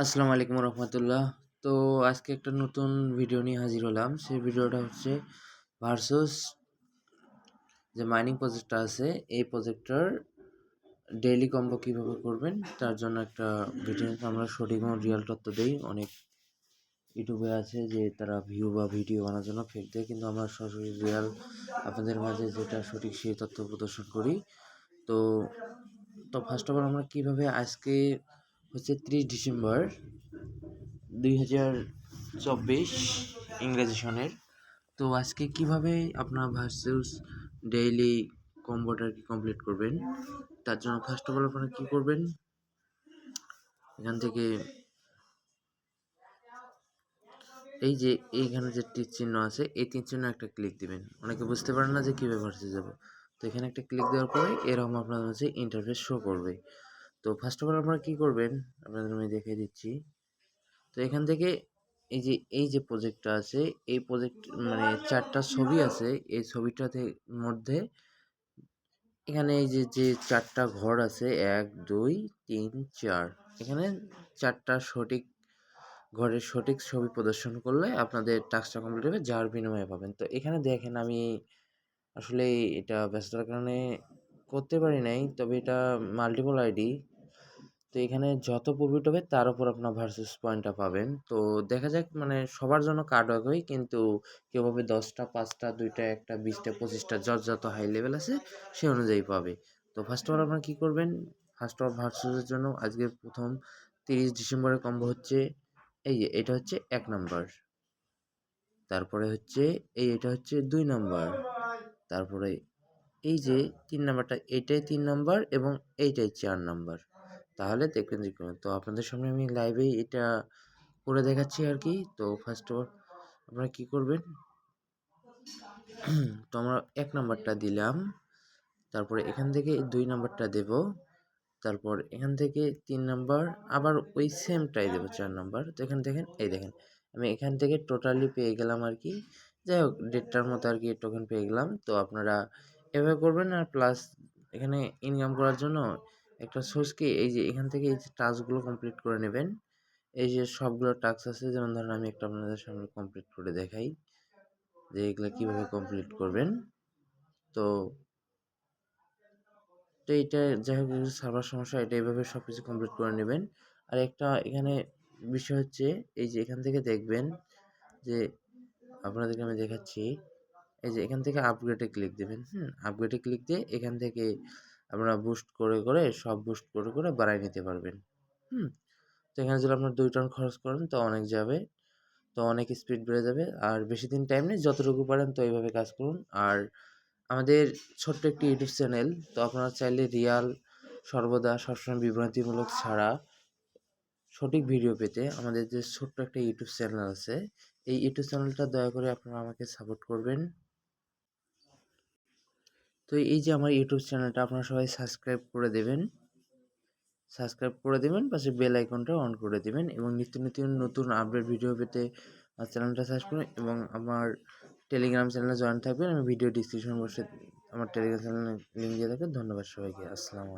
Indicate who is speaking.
Speaker 1: আসসালামু আলাইকুম রহমতুল্লাহ। তো আজকে একটা নতুন ভিডিও নিয়ে হাজির হলাম। সেই ভিডিওটা হচ্ছে ভার্সুস যে মাইনিং প্রজেক্টটা আছে, এই প্রজেক্টটার ডেইলি কম্বো কীভাবে করবেন তার জন্য একটা ভিডিও আমরা সঠিক এবং রিয়েল তথ্য দিই। অনেক ইউটিউবে আছে যে তারা ভিউ বা ভিডিও বানানোর জন্য ফেক দেয়, কিন্তু আমরা সরাসরি রিয়েল আপনাদের মাঝে যেটা সঠিক সেই তথ্য প্রদর্শন করি। তো তো ফার্স্ট অফ অল আমরা কীভাবে আজকে হচ্ছে 30 ডিসেম্বর 2024 ইংরেজি সনের। তো আজকে কিভাবে আপনার ভার্সেস ডেইলি কম্বোটা কি কমপ্লিট করবেন তার জন্য ফার্স্ট অফ অল আপনারা কী করবেন, এখান থেকে এই যে এইখানে যে তীর চিহ্ন আছে এই তীর চিহ্ন একটা ক্লিক দিবেন। অনেকে বুঝতে পারেন না যে কীভাবে ভার্সেস যাবো, তো এখানে একটা ক্লিক দেওয়ার পরে এরকম আপনাদের হচ্ছে ইন্টারফেস শো করবে। তো ফার্স্ট অফ অল আপনারা কী করবেন আপনাদের আমি দেখিয়ে দিচ্ছি। তো এখান থেকে এই যে প্রজেক্টটা আছে, এই প্রজেক্ট মানে 4টা ছবি আছে, এই ছবিটাতে মধ্যে এখানে এই যে 4টা ঘর আছে 1 2 3 4, এখানে 4টা সঠিক ঘরের সঠিক ছবি প্রদর্শন করলে আপনাদের টাস্কটা কমপ্লিট হবে, যার বিনিময়ে পাবেন। তো এখানে দেখেন আমি আসলে এটা ব্যস্ততার কারণে করতে পারি নাই, তবে এটা মাল্টিপল আইডি। তো এখানে যত প্রফিট হবে তার উপর আপনার ভার্সেস পয়েন্টটা পাবেন। তো দেখা যাক, মানে সবার জন্য কার্ড একই, কিন্তু কেউ পাবে 10টা 5টা 2টা 1টা 20টা 25টা, যত হাই লেভেল আছে সে অনুযায়ী পাবে। তো ফার্স্ট অফ অল আপনারা কী করবেন, ফার্স্ট অফ ভার্সেসের জন্য আজকে প্রথম 30 ডিসেম্বরের কম্বো হচ্ছে এই যে এটা হচ্ছে 1 নাম্বার, তারপরে হচ্ছে এটা হচ্ছে 2 নাম্বার, তারপরে এই যে 3 নাম্বারটা, এইটাই 3 নাম্বার এবং এইটাই 4 নাম্বার। তাহলে দেখবেন যে তো আপনাদের সামনে আমি লাইভেই এটা করে দেখাচ্ছি আর কি। তো ফার্স্ট অফ অল আপনারা কী করবেন, তো আমরা 1 নাম্বারটা দিলাম, তারপরে এখান থেকে 2 নাম্বারটা দেব, তারপর এখান থেকে 3 নাম্বার, আবার ওই সেমটাই দেবো 4 নাম্বার। তো এখান দেখেন, এই দেখেন আমি এখান থেকে টোটালি পেয়ে গেলাম আর কি, যাই হোক 1.5টার মতো আর কি টোকেন পেয়ে গেলাম। তো আপনারা এভাবে করবেন। আর প্লাস এখানে ইনকাম করার জন্য একটা সোর্স কি, এই যে এখান থেকে এই যে টাস্কগুলো কমপ্লিট করে নেবেন। এই যে সবগুলো টাস্ক আছে, যেমন ধরেন আমি একটা আপনাদের সামনে কমপ্লিট করে দেখাই যে এগুলো কীভাবে কমপ্লিট করবেন। তো তো এইটা যাই হোক সার্ভার সমস্যা, এটা এইভাবে সব কিছু কমপ্লিট করে নেবেন। আর একটা এখানে বিষয় হচ্ছে, এই যে এখান থেকে দেখবেন যে আপনাদেরকে আমি দেখাচ্ছি, এই যে এখান থেকে আপগ্রেডে ক্লিক দেবেন। আপগ্রেডে ক্লিক দিয়ে এখান থেকে আপনারা বুস্ট করে সব বুস্ট করে বাড়াই নিতে পারবেন। তো এখানে যদি আপনার 2 টার্ন খরচ করেন তো অনেক যাবে, তো অনেক স্পিড বেড়ে যাবে। আর বেশি দিন টাইম নেই, যতটুকু পারেন তো এইভাবে কাজ করুন। আর আমাদের ছোট্ট একটি ইউটিউব চ্যানেল, তো আপনারা চাইলে রিয়াল সর্বদা সবসময় বিভ্রান্তিমূলক ছাড়া সঠিক ভিডিও পেতে আমাদের যে ছোট্ট একটা ইউটিউব চ্যানেল আছে, এই ইউটিউব চ্যানেলটা দয়া করে আপনারা আমাকে সাপোর্ট করবেন। তো এই যে আমার ইউটিউব চ্যানেলটা আপনারা সবাই সাবস্ক্রাইব করে দেবেন, পাশে বেল আইকনটা অন করে দেবেন, এবং নিত্য নতুন আপডেট ভিডিও পেতে আমার চ্যানেলটা সার্চ করুন, এবং আমার টেলিগ্রাম চ্যানেলে জয়েন থাকবেন। আমি ভিডিও ডিসক্রিপশন বক্সে আমার টেলিগ্রাম চ্যানেলের লিঙ্ক দিয়ে থাকবে। ধন্যবাদ সবাইকে। আসসালামু আলাইকুম।